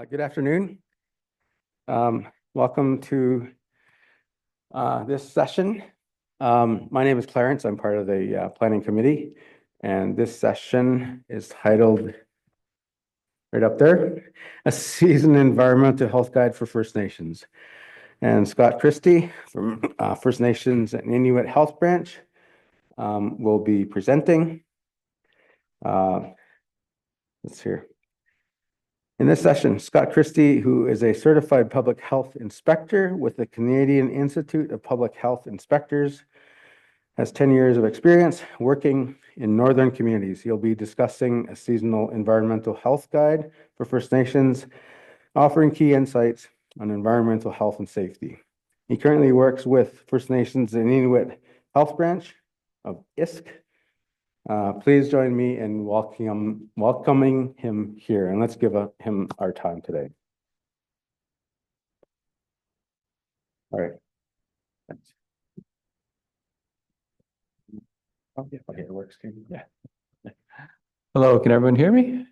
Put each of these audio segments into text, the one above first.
Good afternoon. Welcome to this session. My name is Clarence. I'm part of the Planning Committee, and this session is titled, right up there, A Seasoned Environmental Health Guide for First Nations. And Scott Christie from First Nations and Inuit Health Branch will be presenting. Let's hear. In this session, Scott Christie, who is a certified public health inspector with the Canadian Institute of Public Health Inspectors, has 10 years of experience working in northern communities. He'll be discussing a seasonal environmental health guide for First Nations, offering key insights on environmental health and safety. He currently works with First Nations and Inuit Health Branch of ISK. Please join me in welcoming him here, and let's give him our time today. All right. Thanks. Oh, yeah, okay, it works. Yeah. Hello, can everyone hear me?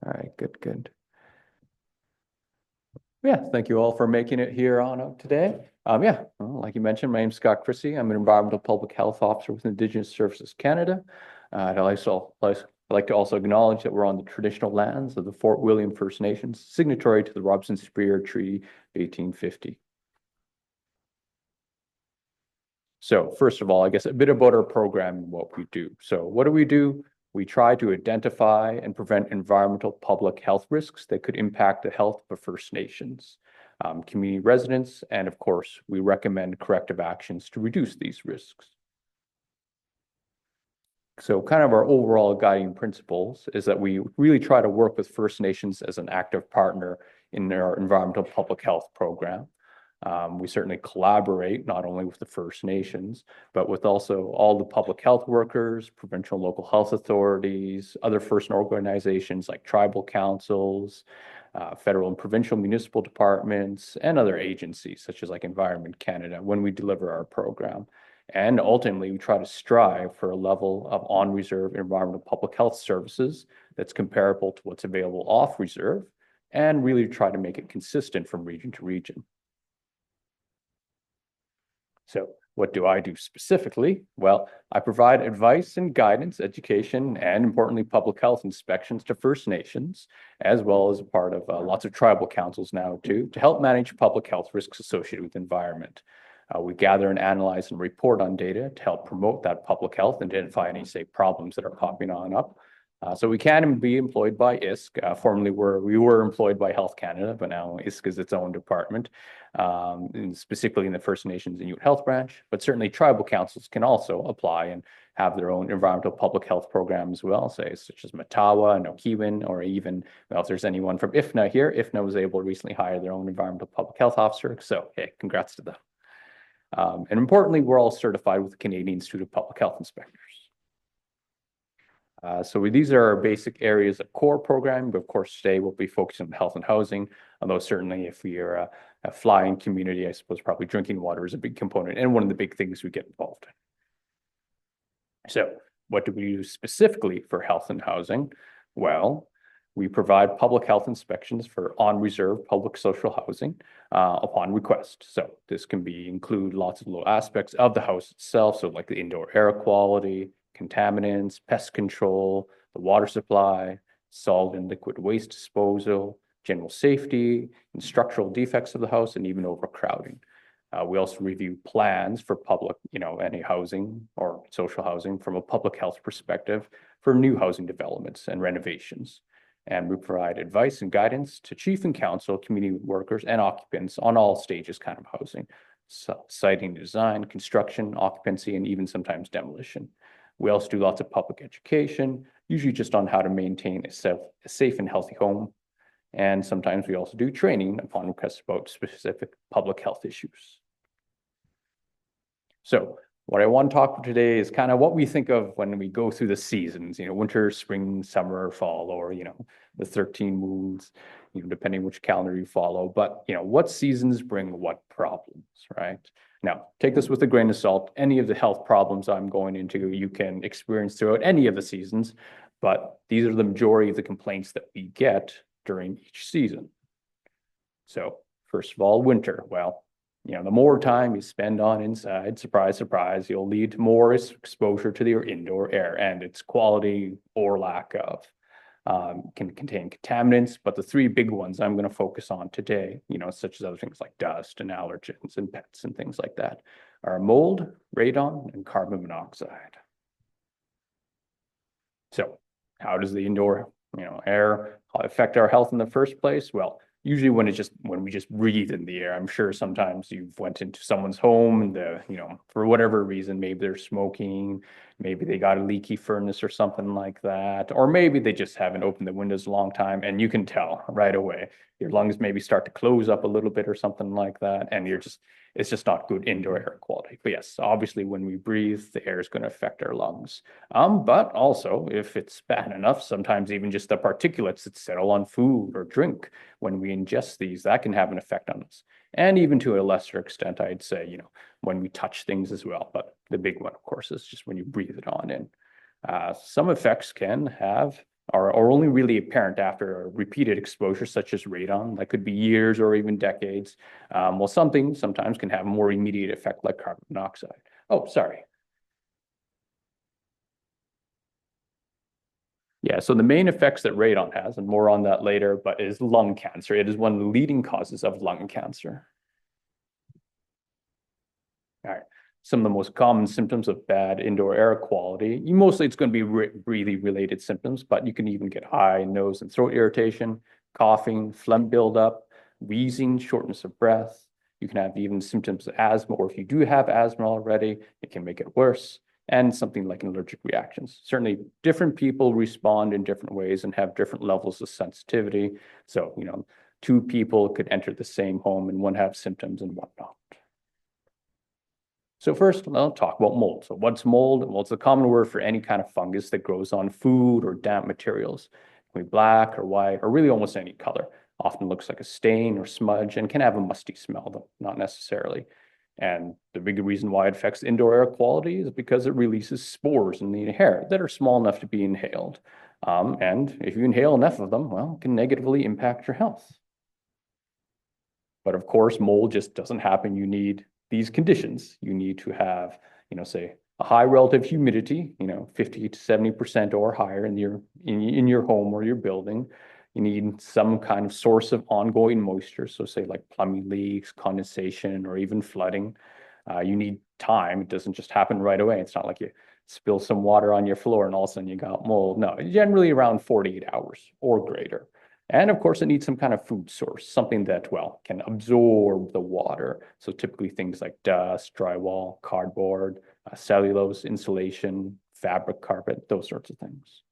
All right, good. Yeah, thank you all for making it here on out today. Well, like you mentioned, my name's Scott Christie. I'm an environmental public health officer with Indigenous Services Canada. I'd like to also acknowledge that we're on the traditional lands of the Fort William First Nations, signatory to the Robson Superior Treaty of 1850. So first of all, I guess a bit about our program and what we do. So what do? We try to identify and prevent environmental public health risks that could impact the health of First Nations, community residents, and of course, we recommend corrective actions to reduce these risks. So kind of our overall guiding principles is that we really try to work with First Nations as an active partner in our environmental public health program. We certainly collaborate not only with the First Nations, but with also all the public health workers, provincial and local health authorities, other First organizations like tribal councils, federal and provincial municipal departments, and other agencies such as like Environment Canada when we deliver our program. And ultimately, we try to strive for a level of on-reserve environmental public health services that's comparable to what's available off-reserve, and really try to make it consistent from region to region. So what do I do specifically? Well, I provide advice and guidance, education, and importantly, public health inspections to First Nations, as well as a part of lots of tribal councils now too, to help manage public health risks associated with environment. We gather and analyze and report on data to help promote that public health and identify any, say, problems that are popping on up. So we can be employed by ISK. Formerly, we were employed by Health Canada, but now ISK is its own department, and specifically in the First Nations Inuit Health Branch. But certainly, tribal councils can also apply and have their own environmental public health program as well, say such as Matawa and Okiwin, or even, well, if there's anyone from IFNA here, IFNA was able to recently hire their own environmental public health officer. So, hey, congrats to them. And importantly, we're all certified with the Canadian Institute of Public Health Inspectors. So these are our basic areas of core programming, but of course today we'll be focusing on health and housing, although certainly if we are a flying community, I suppose probably drinking water is a big component and one of the big things we get involved in. So what do we do specifically for health and housing? Well, we provide public health inspections for on-reserve public social housing upon request. So this can include lots of little aspects of the house itself, so like the indoor air quality, contaminants, pest control, the water supply, solid and liquid waste disposal, general safety, and structural defects of the house, and even overcrowding. We also review plans for public, any housing or social housing from a public health perspective for new housing developments and renovations. And we provide advice and guidance to chief and council, community workers, and occupants on all stages kind of housing, so siting design, construction, occupancy, and even sometimes demolition. We also do lots of public education, usually just on how to maintain a safe and healthy home. And sometimes we also do training upon request about specific public health issues. So what I want to talk about today is kind of what we think of when we go through the seasons, winter, spring, summer, fall, or, the 13 moons, depending which calendar you follow. But, what seasons bring what problems, right? Now, take this with a grain of salt. Any of the health problems I'm going into, you can experience throughout any of the seasons, but these are the majority of the complaints that we get during each season. So first of all, winter. Well, the more time you spend on inside, surprise, surprise, you'll lead to more exposure to your indoor air and its quality or lack of. Can contain contaminants, but the three big ones I'm going to focus on today, such as other things like dust and allergens and pets and things like that, are mold, radon, and carbon monoxide. So how does the indoor, air affect our health in the first place? Well, usually when we just breathe in the air. I'm sure sometimes you've went into someone's home and for whatever reason, maybe they're smoking, maybe they got a leaky furnace or something like that, or maybe they just haven't opened the windows a long time and you can tell right away. Your lungs maybe start to close up a little bit or something like that, and it's just not good indoor air quality. But yes, obviously when we breathe, the air is going to affect our lungs. But also if it's bad enough, sometimes even just the particulates that settle on food or drink, when we ingest these, that can have an effect on us. And even to a lesser extent, I'd say, when we touch things as well. But the big one, of course, is just when you breathe it on in. Some effects are only really apparent after a repeated exposure, such as radon. That could be years or even decades. While something sometimes can have a more immediate effect like carbon monoxide. Oh, sorry. Yeah, so the main effects that radon has, and more on that later, but is lung cancer. It is one of the leading causes of lung cancer. All right. Some of the most common symptoms of bad indoor air quality, mostly it's going to be breathing related symptoms, but you can even get eye, nose, and throat irritation, coughing, phlegm buildup, wheezing, shortness of breath. You can have even symptoms of asthma, or if you do have asthma already, it can make it worse, and something like allergic reactions. Certainly, different people respond in different ways and have different levels of sensitivity. So, two people could enter the same home and one have symptoms and one not. So first, I'll talk about mold. So what's mold? Well, it's a common word for any kind of fungus that grows on food or damp materials. It can be black or white or really almost any color. Often looks like a stain or smudge and can have a musty smell, though not necessarily. And the big reason why it affects indoor air quality is because it releases spores in the air that are small enough to be inhaled. And if you inhale enough of them, well, it can negatively impact your health. But of course, mold just doesn't happen. You need these conditions. You need to have, say a high relative humidity, 50 to 70% or higher in your home or your building. You need some kind of source of ongoing moisture. So say like plumbing leaks, condensation, or even flooding. You need time. It doesn't just happen right away. It's not like you spill some water on your floor and all of a sudden you got mold. No, generally around 48 hours or greater. And of course, it needs some kind of food source, something that, well, can absorb the water. So typically things like dust, drywall, cardboard, cellulose, insulation, fabric, carpet, those sorts of things.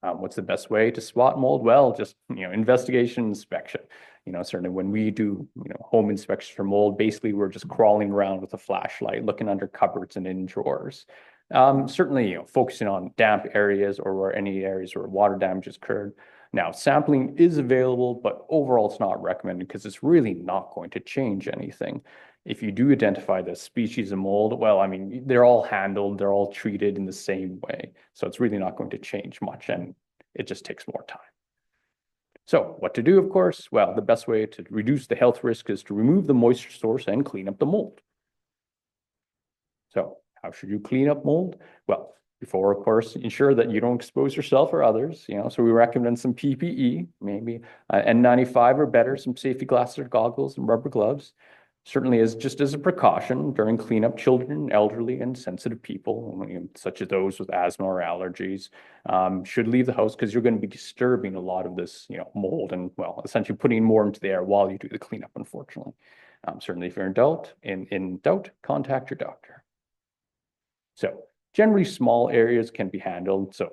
What's the best way to spot mold? Well, just, investigation, inspection. Certainly when we do, home inspections for mold, basically we're just crawling around with a flashlight, looking under cupboards and in drawers. Certainly, focusing on damp areas or any areas where water damage has occurred. Now, sampling is available, but overall it's not recommended because it's really not going to change anything. If you do identify the species of mold, well, I mean, they're all handled, they're all treated in the same way. So it's really not going to change much, and it just takes more time. So what to do, of course? Well, the best way to reduce the health risk is to remove the moisture source and clean up the mold. So how should you clean up mold? Well, before, of course, ensure that you don't expose yourself or others, so we recommend some PPE, maybe N95 or better, some safety glasses or goggles and rubber gloves. Certainly just as a precaution during cleanup, children, elderly, and sensitive people, such as those with asthma or allergies, should leave the house because you're going to be disturbing a lot of this, mold and, well, essentially putting more into the air while you do the cleanup, unfortunately. Certainly if you're in doubt, contact your doctor. So generally small areas can be handled. So,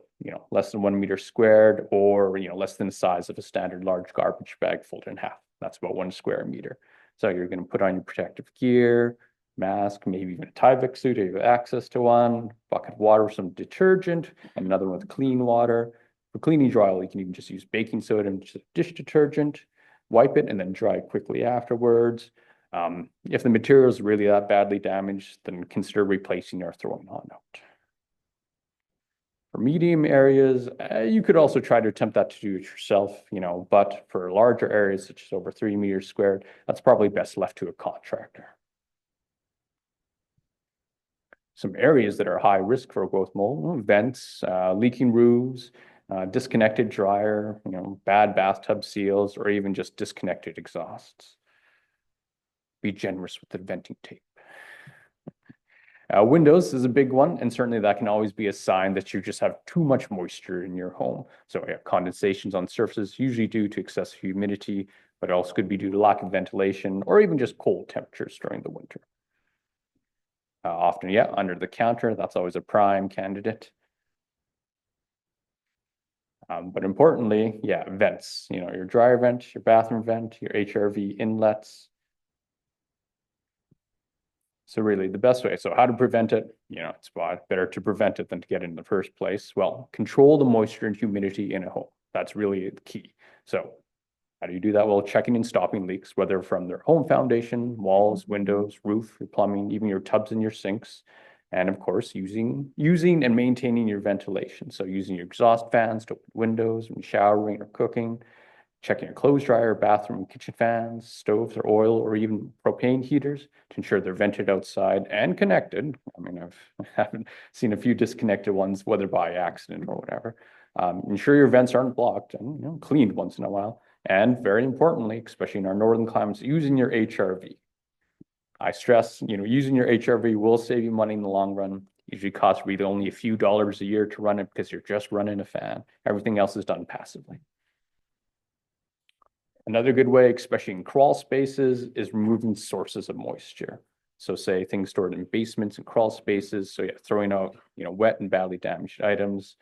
less than 1 meter squared or, less than the size of a standard large garbage bag folded in half. That's about 1 square meter. So you're going to put on your protective gear, mask, maybe even a Tyvek suit if you have access to one, bucket of water with some detergent, and another one with clean water. For cleaning drywall, you can even just use baking soda and just dish detergent, wipe it, and then dry quickly afterwards. If the material is really that badly damaged, then consider replacing or throwing on out. For medium areas, you could also try to attempt that to do it yourself, but for larger areas such as over 3 meters squared, that's probably best left to a contractor. Some areas that are high risk for growth mold: vents, leaking roofs, disconnected dryer, bad bathtub seals, or even just disconnected exhausts. Be generous with the venting tape. Windows is a big one, and certainly that can always be a sign that you just have too much moisture in your home. So condensations on surfaces, usually due to excessive humidity, but it also could be due to lack of ventilation or even just cold temperatures during the winter. Often, under the counter, that's always a prime candidate. But importantly, vents, your dryer vent, your bathroom vent, your HRV inlets. So really the best way, so how to prevent it? It's better to prevent it than to get it in the first place. Well, control the moisture and humidity in a home. That's really the key. So how do you do that? Well, checking and stopping leaks, whether from their home foundation, walls, windows, roof, your plumbing, even your tubs and your sinks. And of course, using and maintaining your ventilation. So using your exhaust fans to open windows when showering or cooking, checking your clothes dryer, bathroom and kitchen fans, stoves or oil or even propane heaters to ensure they're vented outside and connected. I mean, I haven't seen a few disconnected ones, whether by accident or whatever. Ensure your vents aren't blocked and cleaned once in a while. And very importantly, especially in our northern climates, using your HRV. I stress, using your HRV will save you money in the long run. Usually costs really only a few dollars a year to run it because you're just running a fan. Everything else is done passively. Another good way, especially in crawl spaces, is removing sources of moisture. So say things stored in basements and crawl spaces. So throwing out, wet and badly damaged items,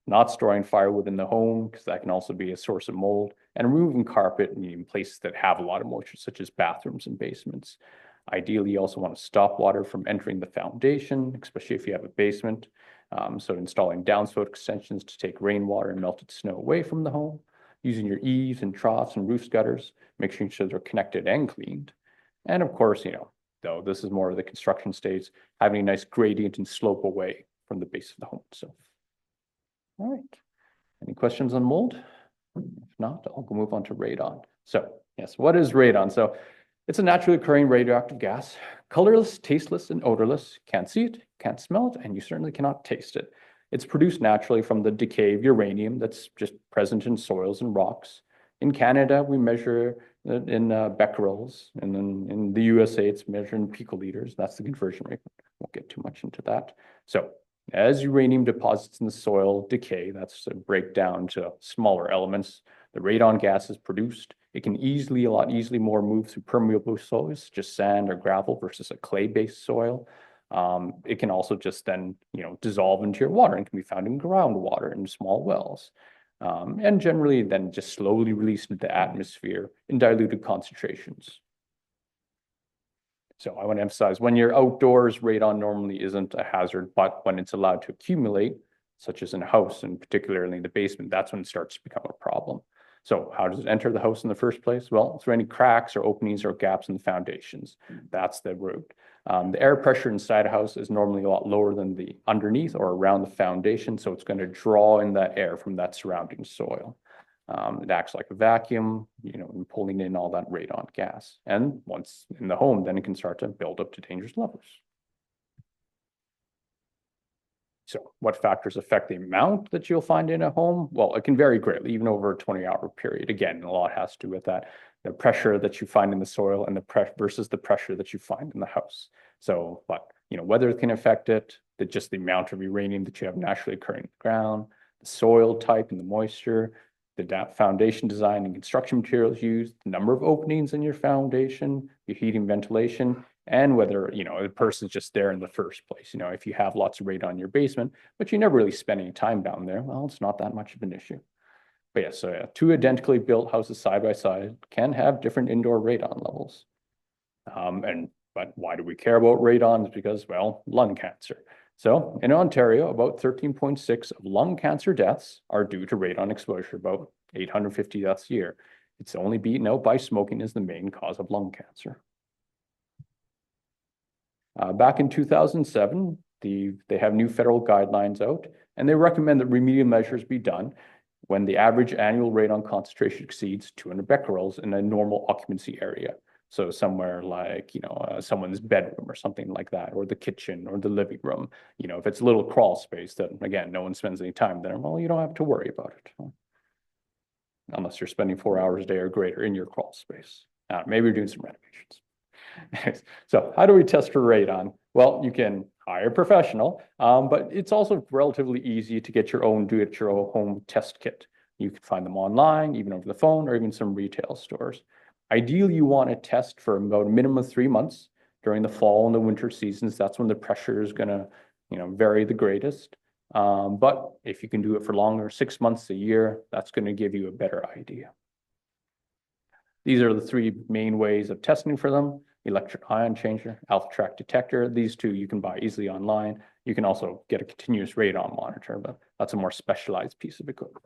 not storing firewood in the home because that can also be a source of mold, and removing carpet in places that have a lot of moisture, such as bathrooms and basements. Ideally, you also want to stop water from entering the foundation, especially if you have a basement. So installing downspout extensions to take rainwater and melted snow away from the home. Using your eaves and troughs and roof gutters, make sure they're connected and cleaned. And of course, though this is more of the construction stage, having a nice gradient and slope away from the base of the home itself. All right. Any questions on mold? If not, I'll move on to radon. So yes, what is radon? So it's a naturally occurring radioactive gas, colorless, tasteless, and odorless. Can't see it, can't smell it, and you certainly cannot taste it. It's produced naturally from the decay of uranium that's just present in soils and rocks. In Canada, we measure it in becquerels, and then in the USA, it's measured in picoliters. That's the conversion rate. Won't get too much into that. So as uranium deposits in the soil decay, that's a breakdown to smaller elements, the radon gas is produced. It can a lot easily more move through permeable soils, just sand or gravel versus a clay-based soil. It can also just then, dissolve into your water and can be found in groundwater in small wells. And generally then just slowly released into the atmosphere in diluted concentrations. So I want to emphasize, when you're outdoors, radon normally isn't a hazard, but when it's allowed to accumulate, such as in a house, and particularly in the basement, that's when it starts to become a problem. So how does it enter the house in the first place? Well, through any cracks or openings or gaps in the foundations. That's the route. The air pressure inside a house is normally a lot lower than the underneath or around the foundation, so it's going to draw in that air from that surrounding soil. It acts like a vacuum, and pulling in all that radon gas. And once in the home, then it can start to build up to dangerous levels. So what factors affect the amount that you'll find in a home? Well, it can vary greatly, even over a 20-hour period. Again, a lot has to do with that, the pressure that you find in the soil and versus the pressure that you find in the house. So, but, weather can affect it, just the amount of uranium that you have naturally occurring in the ground, the soil type and the moisture, the foundation design and construction materials used, the number of openings in your foundation, your heating, ventilation, and whether, the person's just there in the first place. If you have lots of radon in your basement, but you never really spend any time down there, well, it's not that much of an issue. But yeah, so two identically built houses side by side can have different indoor radon levels. But why do we care about radon? It's because, well, lung cancer. So in Ontario, about 13.6 of lung cancer deaths are due to radon exposure, about 850 deaths a year. It's only beaten out by smoking as the main cause of lung cancer. Back in 2007, They have new federal guidelines out, and they recommend that remedial measures be done when the average annual radon concentration exceeds 200 becquerels in a normal occupancy area. So somewhere like, someone's bedroom or something like that, or the kitchen or the living room. If it's a little crawl space that, again, no one spends any time there, well, you don't have to worry about it. Unless you're spending 4 hours a day or greater in your crawl space. Maybe you're doing some renovations. So how do we test for radon? Well, you can hire a professional, but it's also relatively easy to get your own do-it-your-own test kit. You can find them online, even over the phone, or even some retail stores. Ideally, you want to test for about a minimum of 3 months during the fall and the winter seasons. That's when the pressure is going to, vary the greatest. But if you can do it for longer, 6 months, a year, that's going to give you a better idea. These are the 3 main ways of testing for them: electric ion changer, alpha track detector. These 2 you can buy easily online. You can also get a continuous radon monitor, but that's a more specialized piece of equipment.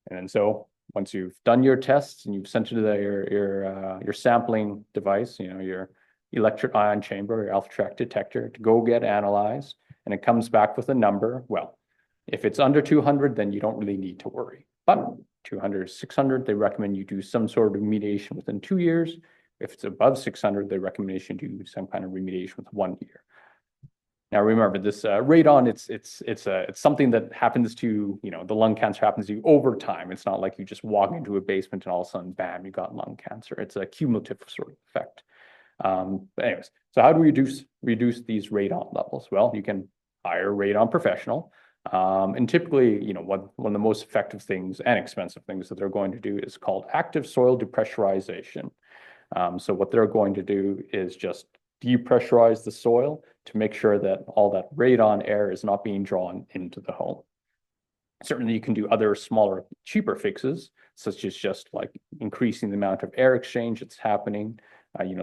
And then so once you've done your tests and you've sent it to your sampling device, your electric ion chamber, your alpha track detector, to go get analyzed, and it comes back with a number, well, if it's under 200, then you don't really need to worry. But 200, 600, they recommend you do some sort of remediation within 2 years. If it's above 600, they recommend you do some kind of remediation with 1 year. Now, remember, this radon, it's something that happens to, the lung cancer happens to you over time. It's not like you just walk into a basement and all of a sudden, bam, you got lung cancer. It's a cumulative sort of effect. But anyways, so how do we reduce these radon levels? Well, you can hire a radon professional. And typically, one of the most effective things and expensive things that they're going to do is called active soil depressurization. So what they're going to do is just depressurize the soil to make sure that all that radon air is not being drawn into the home. Certainly, you can do other smaller, cheaper fixes, such as just like increasing the amount of air exchange that's happening,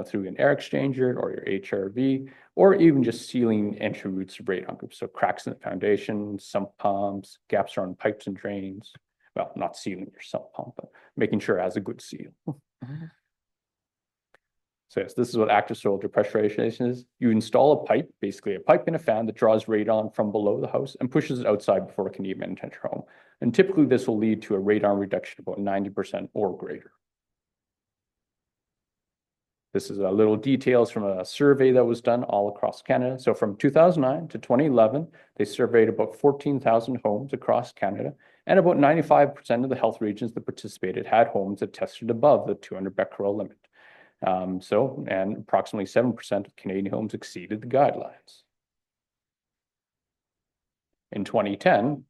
through an air exchanger or your HRV, or even just sealing entry routes of radon groups. So cracks in the foundation, sump pumps, gaps around pipes and drains. Well, not sealing your sump pump, but making sure it has a good seal. So yes, this is what active soil depressurization is. You install a pipe, basically a pipe and a fan that draws radon from below the house and pushes it outside before it can even enter your home. And typically this will lead to a radon reduction of about 90% or greater. This is a little details from a survey that was done all across Canada. So from 2009 to 2011, they surveyed about 14,000 homes across Canada, and about 95% of the health regions that participated had homes that tested above the 200 becquerel limit. And approximately 7% of Canadian homes exceeded the guidelines. In 2010,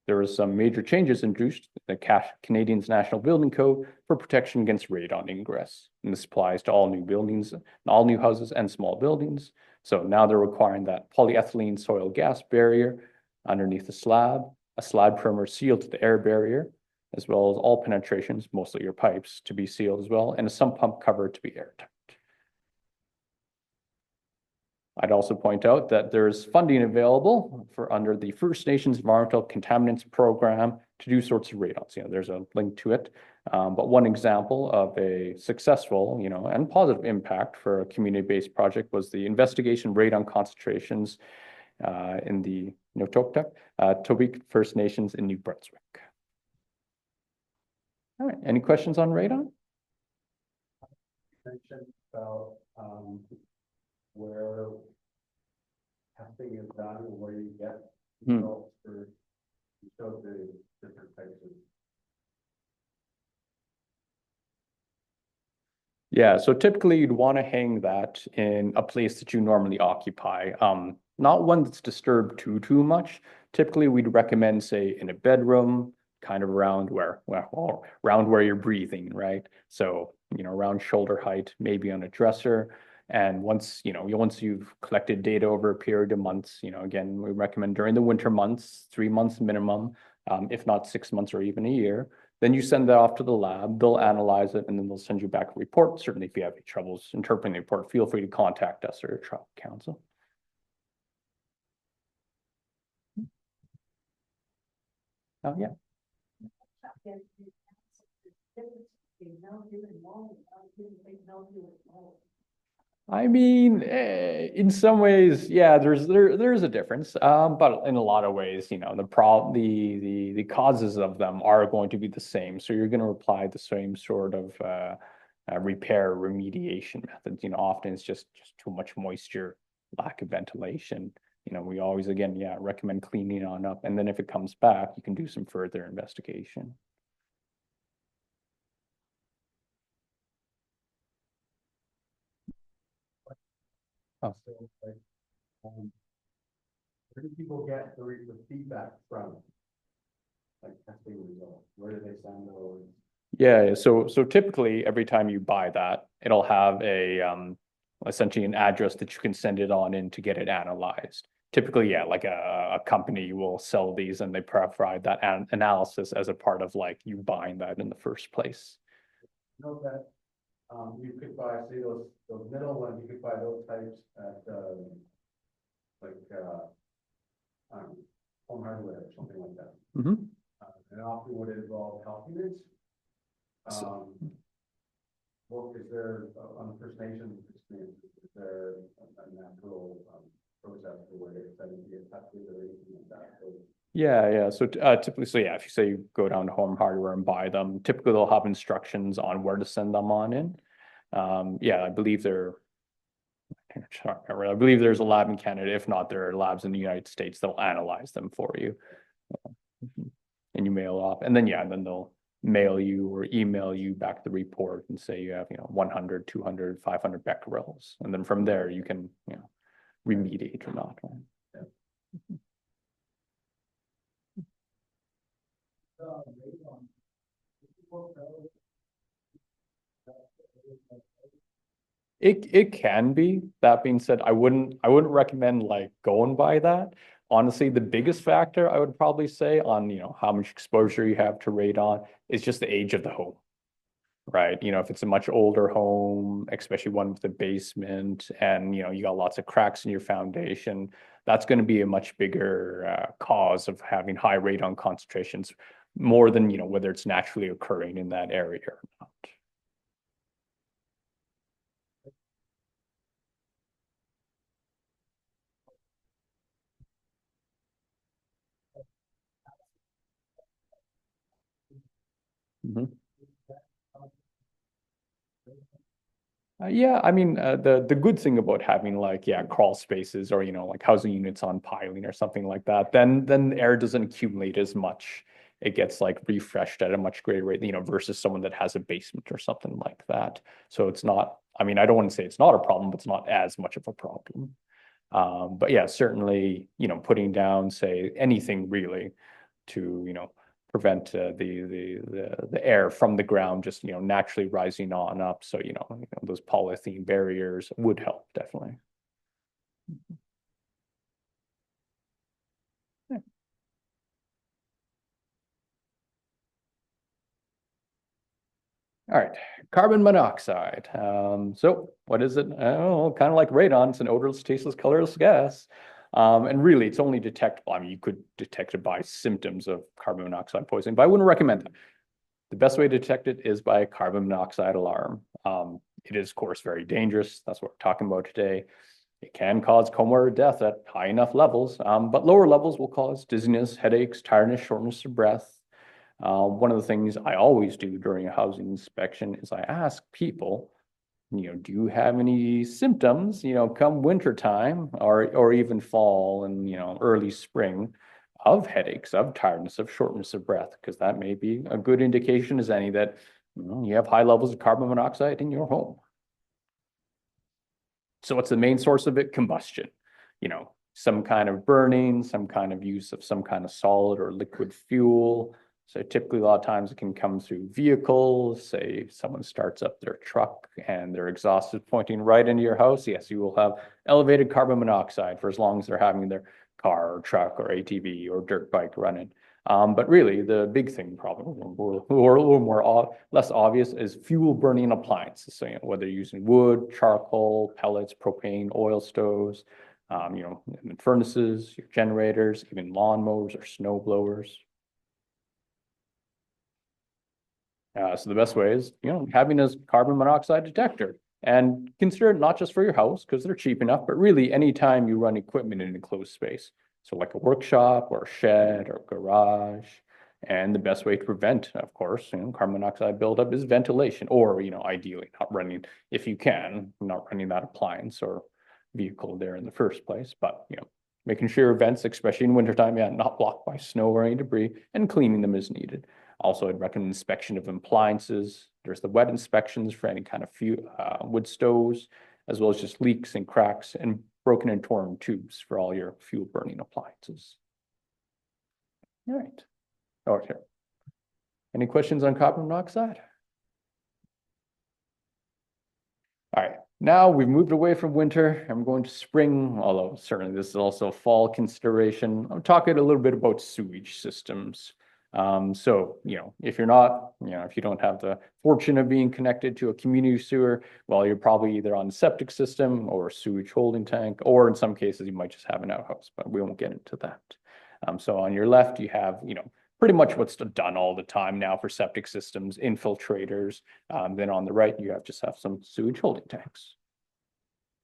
there was some major changes introduced in the Canadian's National Building Code for protection against radon ingress. And this applies to all new buildings, all new houses and small buildings. So now they're requiring that polyethylene soil gas barrier underneath the slab, a slab primer sealed to the air barrier, as well as all penetrations, mostly your pipes, to be sealed as well, and a sump pump cover to be airtight. I'd also point out that there's funding available for under the First Nations Environmental Contaminants Program to do sorts of radons. There's a link to it. But one example of a successful, and positive impact for a community-based project was the investigation of radon concentrations in the Notoktuk, Tobique First Nations in New Brunswick. All right, any questions on radon? Mentioned about where testing is done and where you get results for the different types of. Yeah, so typically you'd want to hang that in a place that you normally occupy. Not one that's disturbed too much. Typically we'd recommend, say, in a bedroom, kind of around where you're breathing, right? So, around shoulder height, maybe on a dresser. And once you've collected data over a period of months, again, we recommend during the winter months, 3 months minimum, if not 6 months or even a year, then you send that off to the lab, they'll analyze it, and then they'll send you back a report. Certainly, if you have any troubles interpreting the report, feel free to contact us or your tribal council. Oh, yeah. I mean, in some ways, yeah, there's a difference. But in a lot of ways, the causes of them are going to be the same. So you're going to apply the same sort of repair remediation methods. Often it's just too much moisture, lack of ventilation. We always, again, yeah, recommend cleaning on up. And then if it comes back, you can do some further investigation. Oh. So, like, where do people get the feedback from? Like testing results, where do they send those? Yeah, so typically every time you buy that, it'll have a essentially an address that you can send it on in to get it analyzed. Typically, yeah, like a company will sell these and they provide that analysis as a part of like you buying that in the first place. Know that you could buy, say those middle ones, you could buy those types at like home hardware or something like that. Mm-hmm. And often would involve health units. Well, is there on the First Nations experience, is there a natural process for where they send the affected or anything like that? So, Yeah. So typically, so yeah, if you say you go down to Home Hardware and buy them, typically they'll have instructions on where to send them on in. Yeah, I believe I believe there's a lab in Canada. If not, there are labs in the United States that'll analyze them for you. And you mail off, and then yeah, and then they'll mail you or email you back the report and say you have 100, 200, 500 becquerels, and then from there you can remediate or not. Right? It can be. That being said, I wouldn't recommend like going by that. Honestly, the biggest factor I would probably say on how much exposure you have to radon is just the age of the home, right? If it's a much older home, especially one with a basement, and you got lots of cracks in your foundation, that's going to be a much bigger cause of having high radon concentrations, more than whether it's naturally occurring in that area or not. Mhm. Yeah, I mean, the good thing about having like crawl spaces or like housing units on piling or something like that, then air doesn't accumulate as much. It gets like refreshed at a much greater rate, versus someone that has a basement or something like that. So it's not. I mean, I don't want to say it's not a problem, but it's not as much of a problem. But yeah, certainly, putting down, say, anything really to prevent the air from the ground just naturally rising on up. So those polythene barriers would help definitely. Yeah. All right, carbon monoxide. So what is it? Oh, kind of like radon. It's an odorless, tasteless, colorless gas. And really, it's only detectable. I mean, you could detect it by symptoms of carbon monoxide poisoning, but I wouldn't recommend that. The best way to detect it is by a carbon monoxide alarm. It is, of course, very dangerous. That's what we're talking about today. It can cause coma or death at high enough levels, but lower levels will cause dizziness, headaches, tiredness, shortness of breath. One of the things I always do during a housing inspection is I ask people, do you have any symptoms, come winter time or even fall and, early spring of headaches, of tiredness, of shortness of breath, because that may be a good indication as any that you have high levels of carbon monoxide in your home. So what's the main source of it? Combustion. Some kind of burning, some kind of use of some kind of solid or liquid fuel. So typically a lot of times it can come through vehicles. Say someone starts up their truck and their exhaust is pointing right into your house. Yes, you will have elevated carbon monoxide for as long as they're having their car or truck or ATV or dirt bike running. But really, the big thing, probably, or a little more less obvious, is fuel burning appliances. So whether you're using wood, charcoal, pellets, propane, oil stoves, furnaces, your generators, even lawnmowers or snow blowers. So the best way is, having a carbon monoxide detector. And consider it not just for your house, because they're cheap enough, but really anytime you run equipment in an enclosed space. So like a workshop or a shed or garage. And the best way to prevent, of course, carbon monoxide buildup is ventilation, or, ideally not running, if you can, not running that appliance or vehicle there in the first place. But, making sure vents, especially in wintertime, not blocked by snow or any debris, and cleaning them as needed. Also, I'd recommend inspection of appliances. There's the wet inspections for any kind of wood stoves, as well as just leaks and cracks and broken and torn tubes for all your fuel burning appliances. All right. Okay. Any questions on carbon monoxide? All right. Now we've moved away from winter and we're going to spring, although certainly this is also fall consideration. I'm talking a little bit about sewage systems. So, if you're not, if you don't have the fortune of being connected to a community sewer, well, you're probably either on a septic system or a sewage holding tank, or in some cases, you might just have an outhouse, but we won't get into that. So on your left, you have, pretty much what's done all the time now for septic systems, infiltrators. Then on the right, you just have some sewage holding tanks.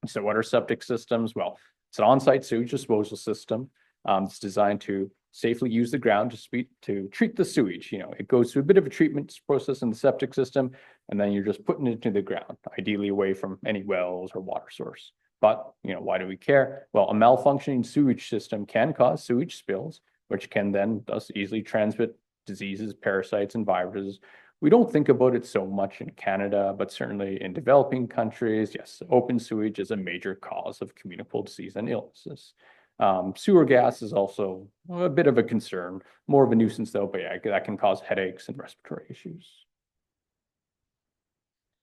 So what are septic systems? Well, it's an on-site sewage disposal system. It's designed to safely use the ground to treat the sewage. It goes through a bit of a treatment process in the septic system, and then you're just putting it into the ground, ideally away from any wells or water source. But, why do we care? Well, a malfunctioning sewage system can cause sewage spills, which can then thus easily transmit diseases, parasites, and viruses. We don't think about it so much in Canada, but certainly in developing countries, yes, open sewage is a major cause of communicable disease and illnesses. Sewer gas is also a bit of a concern, more of a nuisance though, but yeah, that can cause headaches and respiratory issues.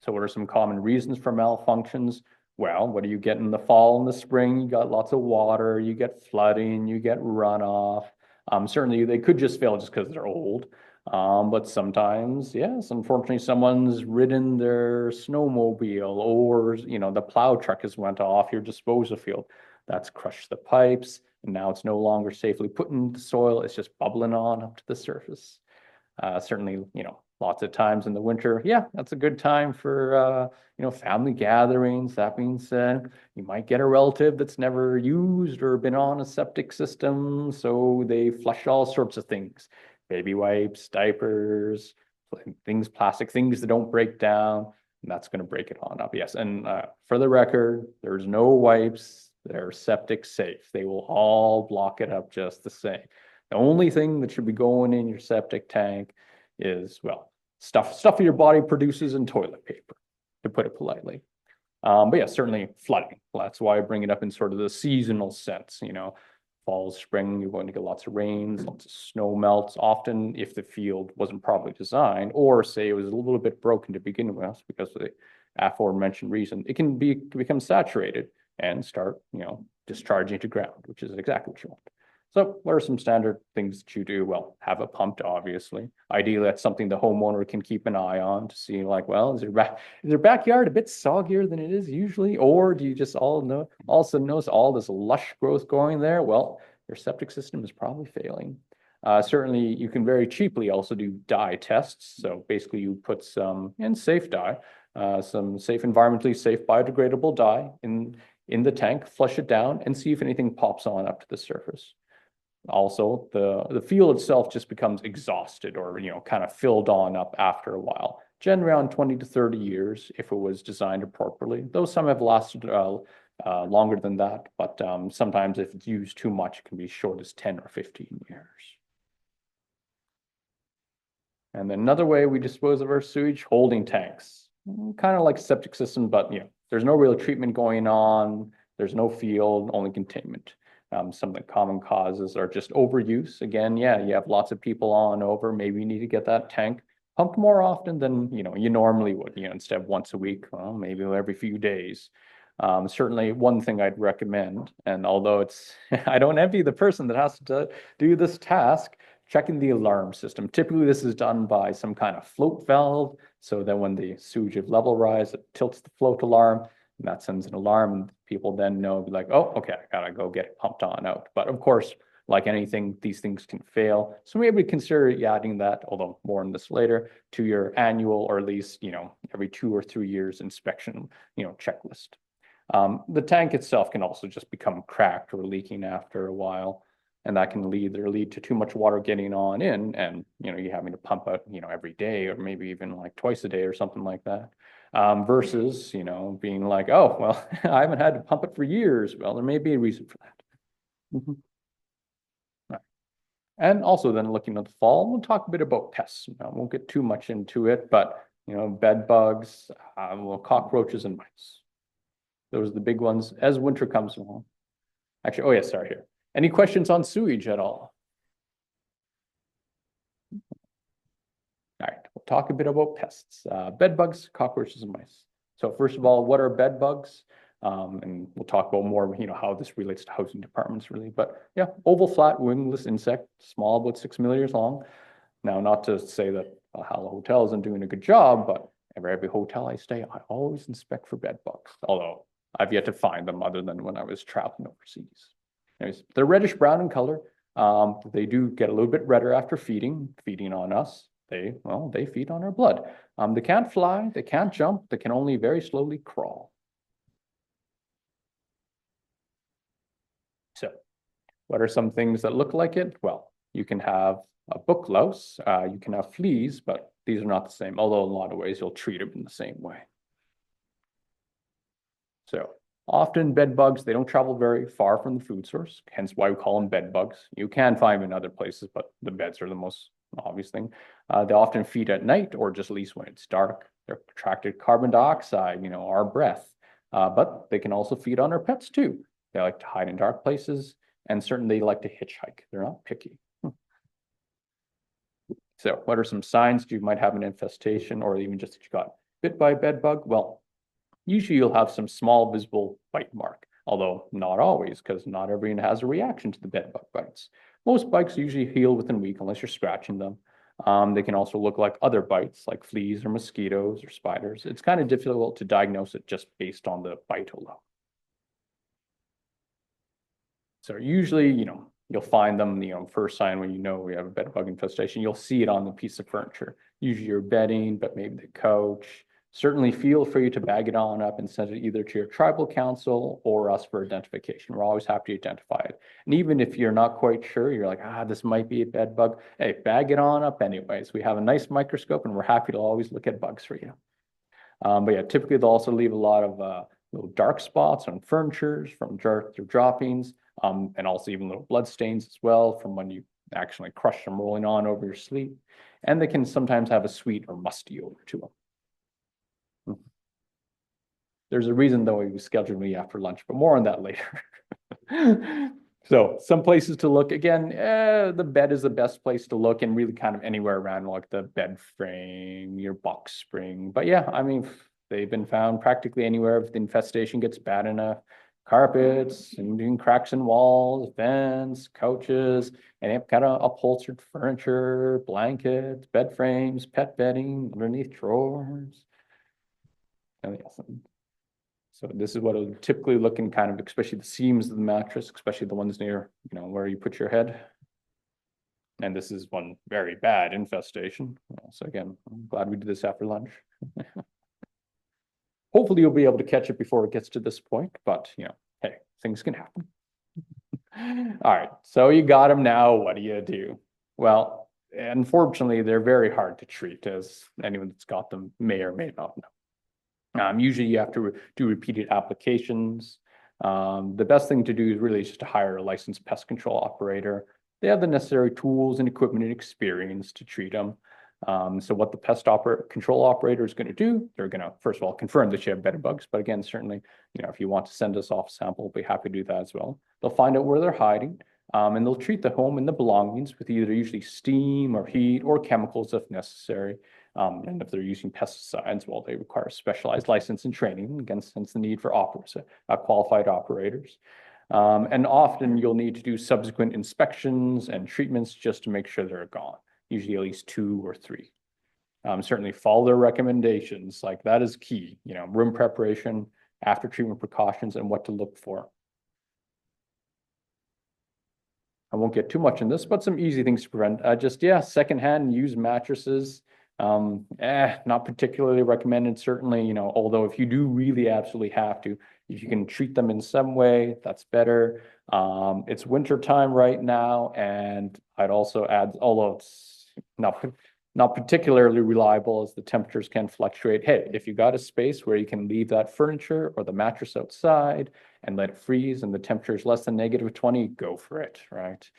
So what are some common reasons for malfunctions? Well, what do you get in the fall and the spring? You got lots of water, you get flooding, you get runoff. Certainly they could just fail just because they're old. But sometimes, yes, unfortunately, someone's ridden their snowmobile, or, the plow truck has went off your disposal field. That's crushed the pipes, and now it's no longer safely put in the soil. It's just bubbling on up to the surface. Certainly, lots of times in the winter, yeah, that's a good time for, family gatherings. That being said, you might get a relative that's never used or been on a septic system, so they flush all sorts of things. Baby wipes, diapers, plastic things that don't break down, and that's going to break it on up. Yes, and for the record, there's no wipes. They're septic safe. They will all block it up just the same. The only thing that should be going in your septic tank is, well, stuff your body produces in toilet paper, to put it politely. But yeah, certainly flooding. That's why I bring it up in sort of the seasonal sense. Fall, spring, you're going to get lots of rains, lots of snow melts. Often, if the field wasn't properly designed, or say it was a little bit broken to begin with because of the aforementioned reason, it can become saturated and start, discharging to ground, which is exactly what you want. So what are some standard things that you do? Well, have it pumped, obviously. Ideally, that's something the homeowner can keep an eye on to see, like, well, is their backyard a bit soggier than it is usually? Or do you just also notice all this lush growth going there? Well, your septic system is probably failing. Certainly, you can very cheaply also do dye tests. So basically, you put some safe dye, some safe, environmentally safe, biodegradable dye in the tank, flush it down, and see if anything pops on up to the surface. Also, the field itself just becomes exhausted or, kind of filled on up after a while. Generally around 20 to 30 years if it was designed appropriately, though some have lasted longer than that. But sometimes if it's used too much, it can be short as 10 or 15 years. And then another way we dispose of our sewage, holding tanks. Kind of like septic system, but there's no real treatment going on. There's no field, only containment. Some of the common causes are just overuse. Again, yeah, you have lots of people on over. Maybe you need to get that tank pumped more often than you normally would. Instead of once a week, well, maybe every few days. Certainly, one thing I'd recommend, and although I don't envy the person that has to do this task, checking the alarm system. Typically, this is done by some kind of float valve, so that when the sewage level rise, it tilts the float alarm. And that sends an alarm, and people then know, like, oh, okay, I gotta go get it pumped on out. But of course, like anything, these things can fail. So maybe consider adding that, although more on this later, to your annual or at least, every 2 or 3 years inspection, checklist. The tank itself can also just become cracked or leaking after a while. And that can either lead to too much water getting on in and, you having to pump out, every day or maybe even like twice a day or something like that. Versus, being like, oh, well, I haven't had to pump it for years. Well, there may be a reason for that. Mhm. Right. And also then looking at the fall, we'll talk a bit about pests. I won't get too much into it, but, bed bugs, cockroaches and mice. Those are the big ones as winter comes along. Actually, oh yeah, sorry here. Any questions on sewage at all? All right, we'll talk a bit about pests, bed bugs, cockroaches, and mice. So first of all, what are bed bugs? And we'll talk about more, how this relates to housing departments really. But yeah, oval, flat, wingless insect, small, about 6 millimeters long. Now, not to say that Valhalla Hotel isn't doing a good job, but every hotel I stay, I always inspect for bed bugs. Although I've yet to find them other than when I was traveling overseas. Anyways, they're reddish brown in color. They do get a little bit redder after feeding on us. They feed on our blood. They can't fly, they can't jump, they can only very slowly crawl. So what are some things that look like it? Well, you can have a book louse, you can have fleas, but these are not the same, although in a lot of ways you'll treat them in the same way. So often bed bugs, they don't travel very far from the food source, hence why we call them bed bugs. You can find them in other places, but the beds are the most obvious thing. They often feed at night or just at least when it's dark. They're attracted to carbon dioxide, our breath, but they can also feed on our pets too. They like to hide in dark places and certainly they like to hitchhike. They're not picky. So what are some signs you might have an infestation or even just that you got bit by a bed bug? Well, usually you'll have some small visible bite mark, although not always, because not everyone has a reaction to the bed bug bites. Most bites usually heal within a week unless you're scratching them. They can also look like other bites, like fleas or mosquitoes or spiders. It's kind of difficult to diagnose it just based on the bite alone. So usually, you'll find them, first sign when we have a bed bug infestation, you'll see it on the piece of furniture, usually your bedding, but maybe the couch. Certainly feel free to bag it on up and send it either to your tribal council or us for identification. We're always happy to identify it. And even if you're not quite sure, you're like, this might be a bed bug. Hey, bag it on up anyways. We have a nice microscope and we're happy to always look at bugs for you. But yeah, typically they'll also leave a lot of little dark spots on furnitures from dirt or droppings, and also even little blood stains as well from when you actually crush them rolling on over your sleep. And they can sometimes have a sweet or musty odor to them. There's a reason though we scheduled me after lunch, but more on that later. So some places to look, again, the bed is the best place to look and really kind of anywhere around like the bed frame, your box spring. But yeah, I mean, they've been found practically anywhere if the infestation gets bad enough. Carpets, and cracks in walls, vents, couches, and kind of upholstered furniture, blankets, bed frames, pet bedding, underneath drawers. And yeah, so this is what it would typically look in kind of, especially the seams of the mattress, especially the ones near, where you put your head. And this is one very bad infestation. So again, I'm glad we did this after lunch. Hopefully you'll be able to catch it before it gets to this point, but hey, things can happen. All right, so you got them now, what do you do? Well, unfortunately, they're very hard to treat, as anyone that's got them may or may not know. Usually you have to do repeated applications. The best thing to do is really just to hire a licensed pest control operator. They have the necessary tools and equipment and experience to treat them. So what the control operator is going to do, they're going to, first of all, confirm that you have bed bugs. But again, certainly, if you want to send us off a sample, we'll be happy to do that as well. They'll find out where they're hiding. And they'll treat the home and the belongings with either usually steam or heat or chemicals if necessary. And if they're using pesticides, well, they require specialized license and training, again, hence the need for qualified operators. And often you'll need to do subsequent inspections and treatments just to make sure they're gone, usually at least 2 or 3. Certainly follow their recommendations, like that is key, room preparation, after treatment precautions, and what to look for. I won't get too much in this, but some easy things to prevent. Yeah, secondhand used mattresses. Not particularly recommended, certainly, although if you do really absolutely have to, if you can treat them in some way, that's better. It's winter time right now, and I'd also add, although it's not particularly reliable as the temperatures can fluctuate. Hey, if you got a space where you can leave that furniture or the mattress outside and let it freeze and the temperature is less than -20, go for it, right?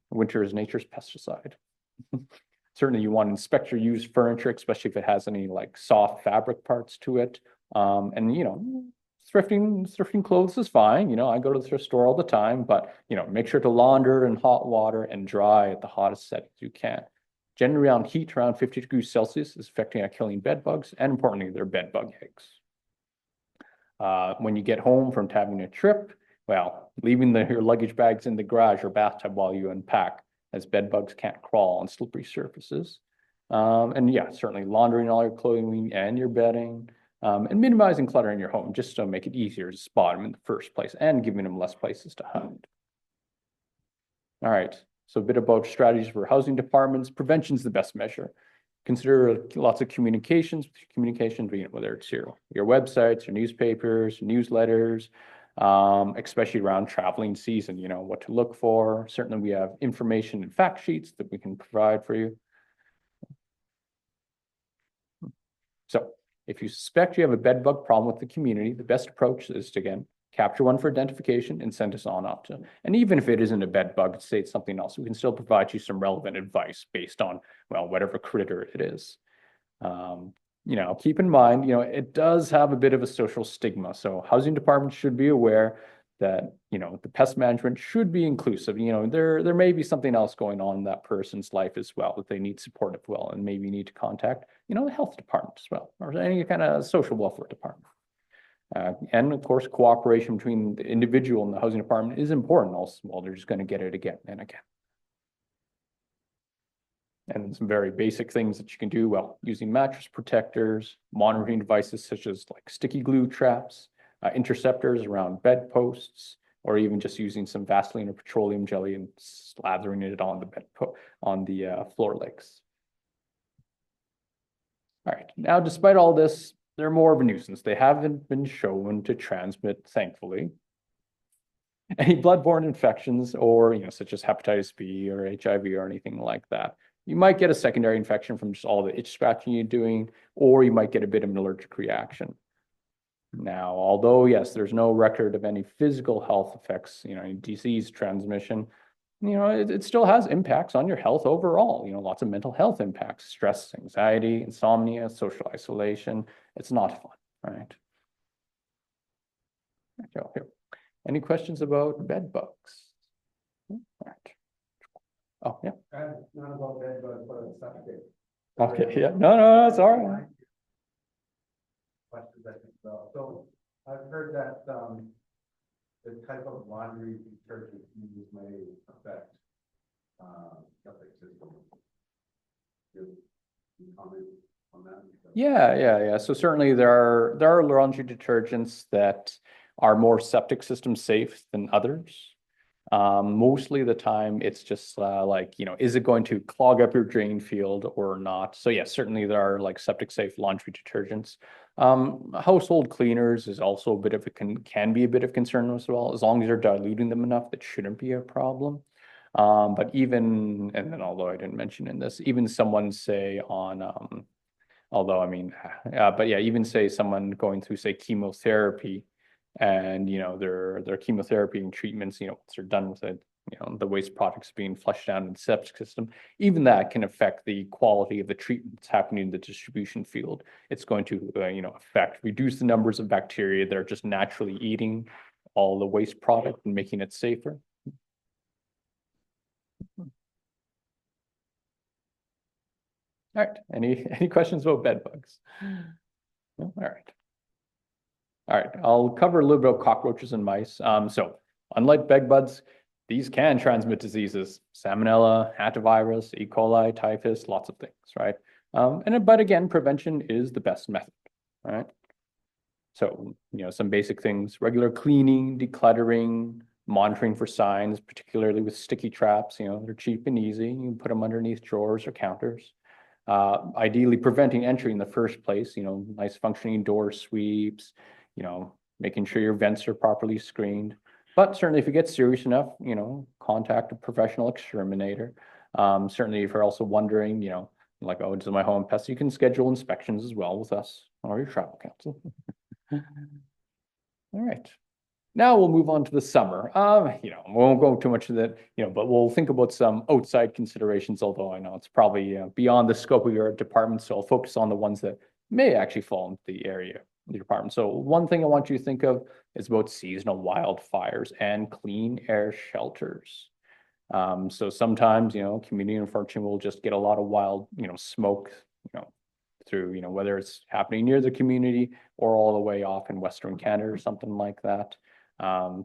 Winter is nature's pesticide. Certainly you want to inspect your used furniture, especially if it has any like soft fabric parts to it. And thrifting clothes is fine. I go to the thrift store all the time, but make sure to launder in hot water and dry at the hottest settings you can. Generally around heat around 50 degrees Celsius is affecting and killing bed bugs, and importantly, they're bed bug eggs. When you get home from having a trip, well, leaving your luggage bags in the garage or bathtub while you unpack, as bed bugs can't crawl on slippery surfaces. And yeah, certainly laundering all your clothing and your bedding, and minimizing clutter in your home just to make it easier to spot them in the first place and giving them less places to hide. All right, so a bit about strategies for housing departments. Prevention is the best measure. Consider lots of communications, whether it's your websites, your newspapers, newsletters, especially around traveling season, what to look for. Certainly we have information and fact sheets that we can provide for you. So if you suspect you have a bed bug problem with the community, the best approach is to, again, capture one for identification and send us on up to. And even if it isn't a bed bug, say it's something else, we can still provide you some relevant advice based on, well, whatever critter it is. Keep in mind, it does have a bit of a social stigma. So housing departments should be aware that, the pest management should be inclusive. There may be something else going on in that person's life as well, that they need support as well, and maybe need to contact, the health department as well, or any kind of social welfare department. And of course, cooperation between the individual and the housing department is important also. Well, they're just going to get it again and again. And some very basic things that you can do, well, using mattress protectors, monitoring devices such as like sticky glue traps, interceptors around bed posts, or even just using some Vaseline or petroleum jelly and slathering it on the floor legs. All right, now despite all this, they're more of a nuisance. They haven't been shown to transmit, thankfully, any bloodborne infections or, such as hepatitis B or HIV or anything like that. You might get a secondary infection from just all the itch scratching you're doing, or you might get a bit of an allergic reaction. Now, although, yes, there's no record of any physical health effects, disease transmission, it still has impacts on your health overall. Lots of mental health impacts, stress, anxiety, insomnia, social isolation. It's not fun, right? Okay, here. Any questions about bed bugs? All right. Oh, yeah. Not about bed bugs, but it's septic. Okay, yeah. No, it's all right. Questions I think about. So I've heard that the type of laundry detergent used may affect septic system. Do you comment on that? Yeah. So certainly there are laundry detergents that are more septic system safe than others. Mostly the time it's just is it going to clog up your drain field or not? So yes, certainly there are like septic safe laundry detergents. Household cleaners is also a bit of can be a bit of concern as well. As long as you're diluting them enough, that shouldn't be a problem. But even, and then although I didn't mention in this, even someone say on, even say someone going through say chemotherapy, and their chemotherapy and treatments, once they're done with it, the waste products being flushed down in the septic system, even that can affect the quality of the treatment that's happening in the distribution field. It's going to reduce the numbers of bacteria that are just naturally eating all the waste product and making it safer. All right, any questions about bed bugs? No? All right, I'll cover a little bit of cockroaches and mice. So unlike bed bugs, these can transmit diseases: salmonella, hantavirus, E. coli, typhus, lots of things, right? But again, prevention is the best method, right? So, some basic things: regular cleaning, decluttering, monitoring for signs, particularly with sticky traps. They're cheap and easy. You can put them underneath drawers or counters. Ideally preventing entry in the first place, nice functioning door sweeps, making sure your vents are properly screened. But certainly if it gets serious enough, contact a professional exterminator. Certainly if you're also wondering, like, oh, does my home pest, you can schedule inspections as well with us or your travel council. All right. Now we'll move on to the summer. We won't go too much of that, but we'll think about some outside considerations, although I know it's probably beyond the scope of your department. So I'll focus on the ones that may actually fall into the area of your department. So one thing I want you to think of is about seasonal wildfires and clean air shelters. So sometimes, community unfortunately will just get a lot of wild, smoke, through, whether it's happening near the community or all the way off in Western Canada or something like that.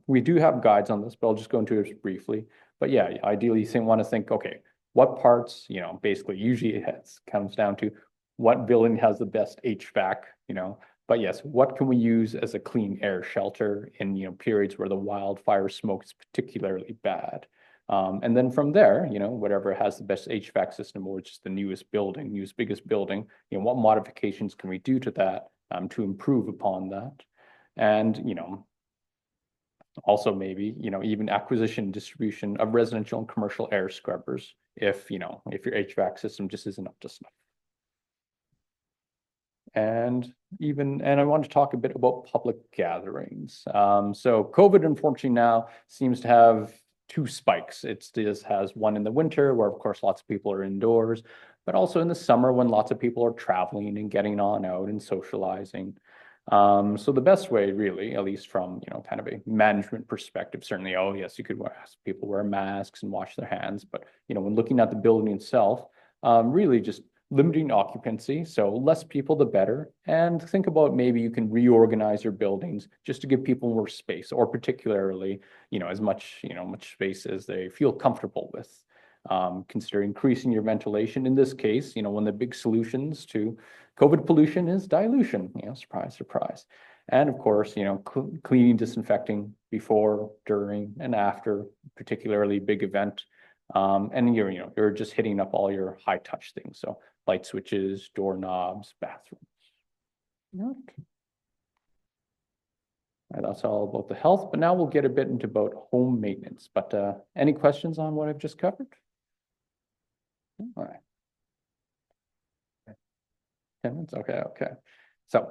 We do have guides on this, but I'll just go into it briefly. But yeah, ideally you want to think, okay, what parts, basically usually it comes down to what building has the best HVAC, but yes, what can we use as a clean air shelter in, periods where the wildfire smoke is particularly bad. And then from there, whatever has the best HVAC system or just the newest biggest building, what modifications can we do to that to improve upon that? And, also maybe, even acquisition and distribution of residential and commercial air scrubbers if your HVAC system just isn't up to snuff. And I want to talk a bit about public gatherings. So COVID, unfortunately, now seems to have two spikes. This has one in the winter where, of course, lots of people are indoors, but also in the summer when lots of people are traveling and getting on out and socializing. So the best way, really, at least from kind of a management perspective, certainly, oh yes, you could ask people wear masks and wash their hands, but when looking at the building itself, really just limiting occupancy, so less people the better, and think about maybe you can reorganize your buildings just to give people more space, or particularly as much space as they feel comfortable with. Consider increasing your ventilation. In this case, one of the big solutions to COVID pollution is dilution. Surprise, surprise. And of course, cleaning, disinfecting before, during, and after particularly big event. And you're just hitting up all your high touch things. So light switches, doorknobs, bathrooms. Okay. And that's all about the health, but now we'll get a bit into about home maintenance. But any questions on what I've just covered? All right. 10 minutes? Okay. So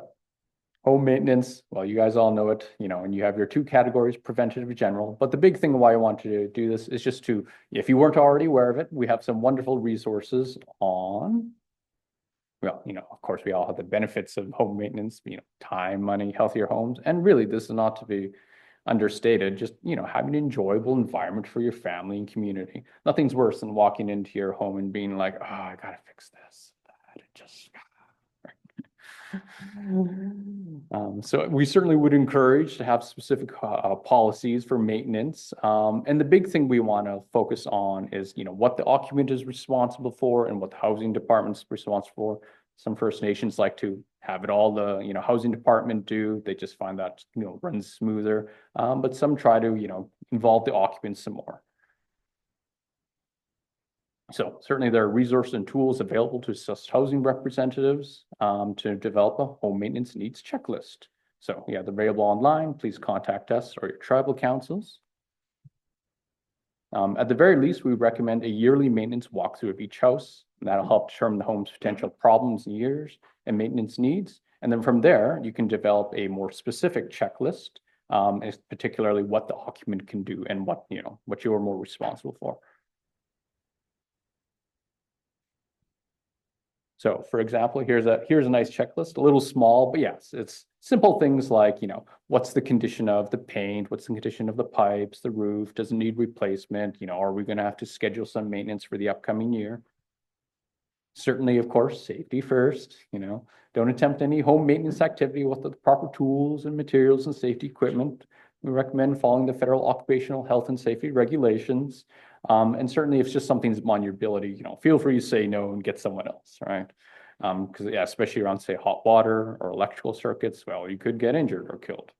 home maintenance, well, you guys all know it, and you have your two categories, preventative and general. But the big thing why I want you to do this is just to, if you weren't already aware of it, we have some wonderful resources on, well, of course, we all have the benefits of home maintenance, time, money, healthier homes. And really, this is not to be understated, just, having an enjoyable environment for your family and community. Nothing's worse than walking into your home and being like, oh, I gotta fix this, that, it just... So we certainly would encourage to have specific policies for maintenance. And the big thing we want to focus on is, what the occupant is responsible for and what the housing department's responsible for. Some First Nations like to have it all the, housing department do. They just find that, runs smoother. But some try to, involve the occupants some more. So certainly there are resources and tools available to assist housing representatives to develop a home maintenance needs checklist. So yeah, they're available online. Please contact us or your tribal councils. At the very least, we recommend a yearly maintenance walkthrough of each house. And that'll help determine the home's potential problems and years and maintenance needs. And then from there, you can develop a more specific checklist, particularly what the occupant can do and what you're more responsible for. So for example, here's a nice checklist, a little small, but yes, it's simple things like, what's the condition of the paint? What's the condition of the pipes, the roof? Does it need replacement? Are we going to have to schedule some maintenance for the upcoming year? Certainly, of course, safety first, don't attempt any home maintenance activity with the proper tools and materials and safety equipment. We recommend following the federal occupational health and safety regulations. And certainly if it's just something's beyond your ability, feel free to say no and get someone else, right? Because yeah, especially around, say, hot water or electrical circuits, well, you could get injured or killed.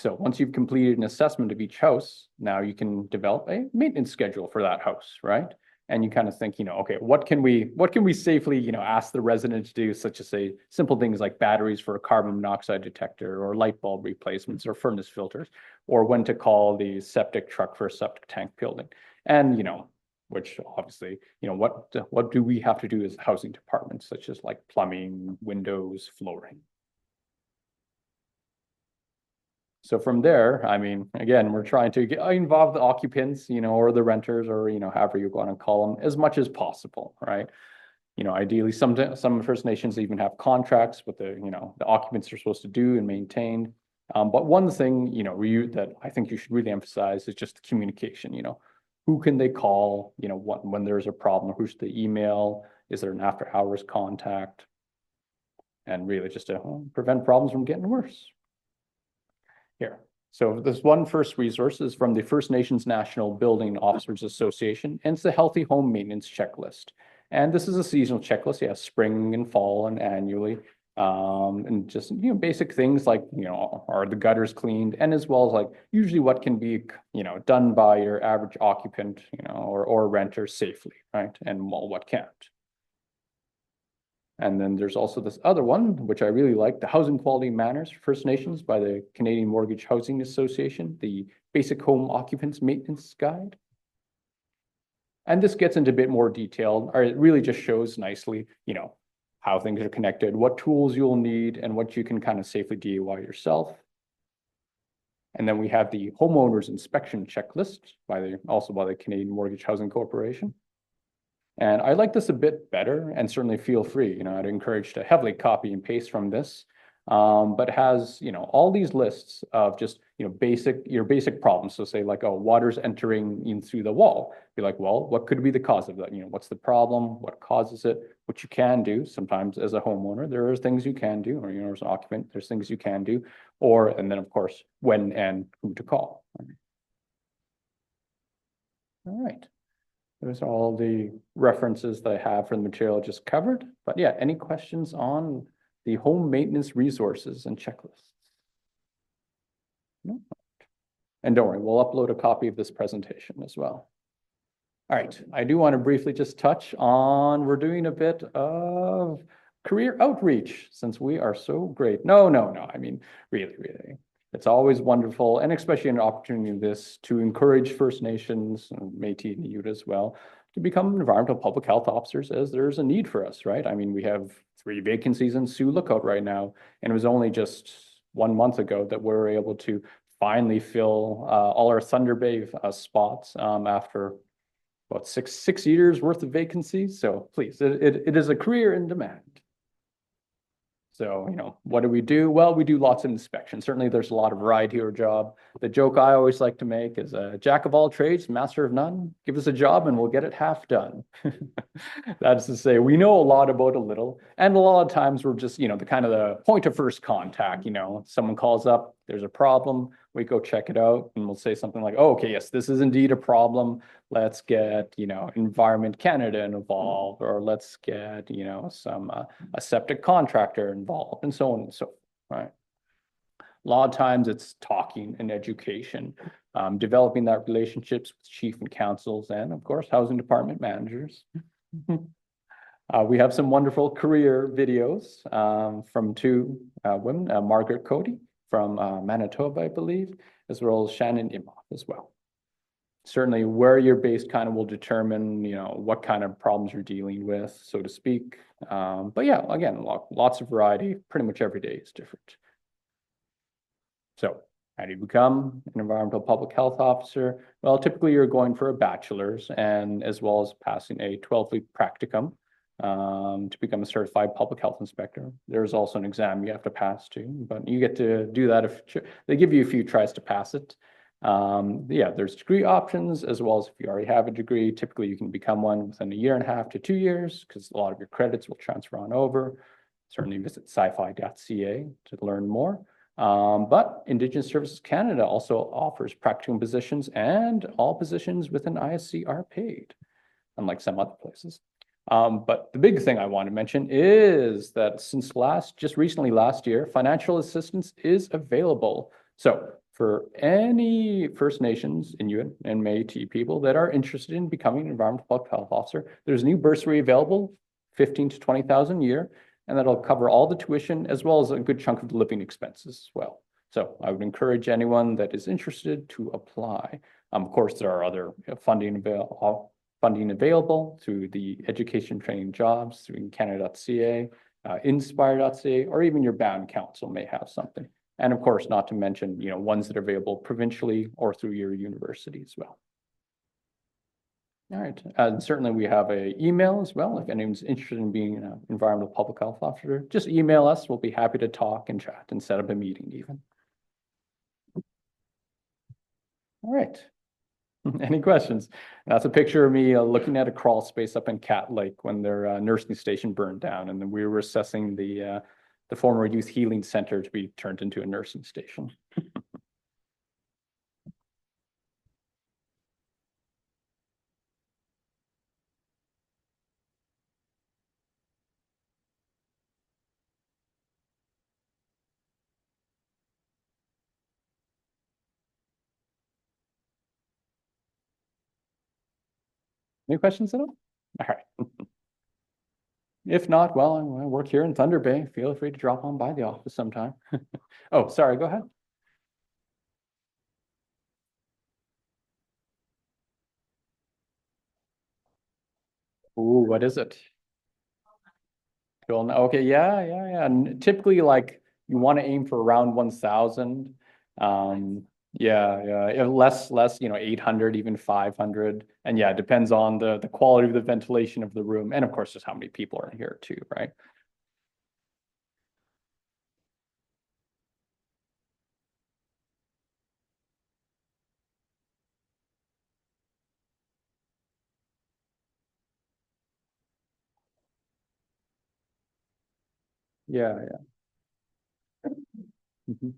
So once you've completed an assessment of each house, now you can develop a maintenance schedule for that house, right? And you kind of think, okay, what can we safely, ask the resident to do, such as say simple things like batteries for a carbon monoxide detector or light bulb replacements or furnace filters, or when to call the septic truck for a septic tank building. And, which obviously, what do we have to do as housing departments, such as like plumbing, windows, flooring. So from there, I mean, again, we're trying to involve the occupants, or the renters, or, however you want to call them, as much as possible, right? Ideally, some First Nations even have contracts with the occupants are supposed to do and maintain. But one thing, that I think you should really emphasize is just the communication, who can they call, when there's a problem, who should they email? Is there an after hours contact? And really just to prevent problems from getting worse. Here. So this one first resource is from the First Nations National Building Officers Association, and it's the Healthy Home Maintenance Checklist. And this is a seasonal checklist, yeah, spring and fall and annually. And just, basic things like, are the gutters cleaned, and as well as like usually what can be, done by your average occupant, or renter safely, right? And what can't. And then there's also this other one, which I really like, the Housing Quality Manners for First Nations by the Canadian Mortgage Housing Association, the Basic Home Occupants Maintenance Guide. And this gets into a bit more detail, or it really just shows nicely, how things are connected, what tools you'll need, and what you can kind of safely DIY yourself. And then we have the Homeowners Inspection Checklist also by the Canadian Mortgage Housing Corporation. And I like this a bit better, and certainly feel free, I'd encourage to heavily copy and paste from this, but it has, all these lists of just, your basic problems. So say like, oh, water's entering in through the wall. Be like, well, what could be the cause of that? What's the problem? What causes it? What you can do sometimes as a homeowner, there are things you can do, or, as an occupant, there's things you can do, and then of course, when and who to call. All right. Those are all the references that I have for the material just covered. But yeah, any questions on the home maintenance resources and checklists? No? And don't worry, we'll upload a copy of this presentation as well. All right, I do want to briefly just touch on, we're doing a bit of career outreach since we are so great. No, I mean, really. It's always wonderful, and especially an opportunity like this, to encourage First Nations and Métis and Inuit as well to become environmental public health officers, as there's a need for us, right? I mean, we have 3 vacancies in Sioux Lookout right now, and it was only just 1 month ago that we were able to finally fill all our Thunder Bay spots after about six years worth of vacancies. So please, it is a career in demand. So, what do we do? Well, we do lots of inspections. Certainly there's a lot of variety to our job. The joke I always like to make is a jack of all trades, master of none. Give us a job and we'll get it half done. That's to say, we know a lot about a little. And a lot of times we're just, the kind of the point of first contact, someone calls up, there's a problem, we go check it out, and we'll say something like, oh, okay, yes, this is indeed a problem. Let's get, Environment Canada involved, or let's get, a septic contractor involved, and so on and so forth, right? A lot of times it's talking and education, developing that relationships with chief and councils, and of course, housing department managers. We have some wonderful career videos from 2 women, Margaret Cody from Manitoba, I believe, as well as Shannon Imhoff as well. Certainly where you're based kind of will determine, what kind of problems you're dealing with, so to speak. But yeah, again, lots of variety, pretty much every day is different. So how do you become an environmental public health officer? Well, typically you're going for a bachelor's, and as well as passing a 12-week practicum to become a certified public health inspector. There's also an exam you have to pass too, but you get to do that if they give you a few tries to pass it. Yeah, there's degree options, as well as if you already have a degree, typically you can become one within 1.5 to 2 years, because a lot of your credits will transfer on over. Certainly visit sci-fi.ca to learn more. But Indigenous Services Canada also offers practicum positions, and all positions within ISC are paid, unlike some other places. But the big thing I want to mention is that since just recently last year, financial assistance is available. So for any First Nations, Inuit, and Métis people that are interested in becoming an environmental public health officer. There's a new bursary available, 15 to 20,000 a year, and that'll cover all the tuition as well as a good chunk of the living expenses as well. So I would encourage anyone that is interested to apply. Of course, there are other funding available through the education training jobs through Canada.ca, Inspire.ca, or even your bound council may have something. And of course, not to mention, ones that are available provincially or through your university as well. All right, certainly we have an email as well. If anyone's interested in being an environmental public health officer, just email us. We'll be happy to talk and chat and set up a meeting even. All right. Any questions? That's a picture of me looking at a crawl space up in Cat Lake when their nursing station burned down, and then we were assessing the former youth healing center to be turned into a nursing station. Any questions at all? All right. If not, well, I work here in Thunder Bay. Feel free to drop on by the office sometime. Oh, sorry, go ahead. Ooh, what is it? Okay, yeah. And typically, like, you want to aim for around 1,000. Yeah, less, 800, even 500. And yeah, it depends on the quality of the ventilation of the room. And of course, just how many people are in here too, right? Yeah. Mhm.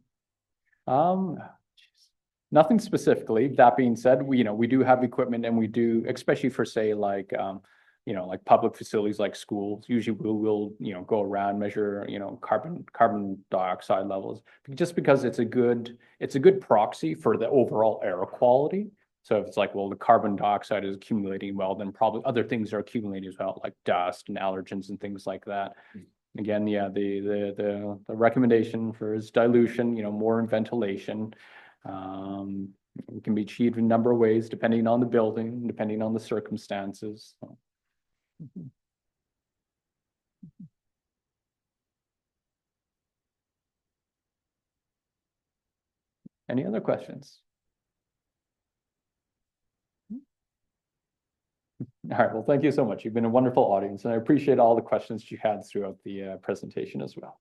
Geez. Nothing specifically. That being said, we do have equipment and we do, especially for say like, like public facilities like schools, usually we'll go around, measure, carbon dioxide levels, just because it's a good proxy for the overall air quality. So if it's like, well, the carbon dioxide is accumulating, well, then probably other things are accumulating as well, like dust and allergens and things like that. Again, yeah, the recommendation for is dilution, more in ventilation. It can be achieved in a number of ways, depending on the building, depending on the circumstances. So. Any other questions? All right, well, thank you so much. You've been a wonderful audience, and I appreciate all the questions you had throughout the presentation as well.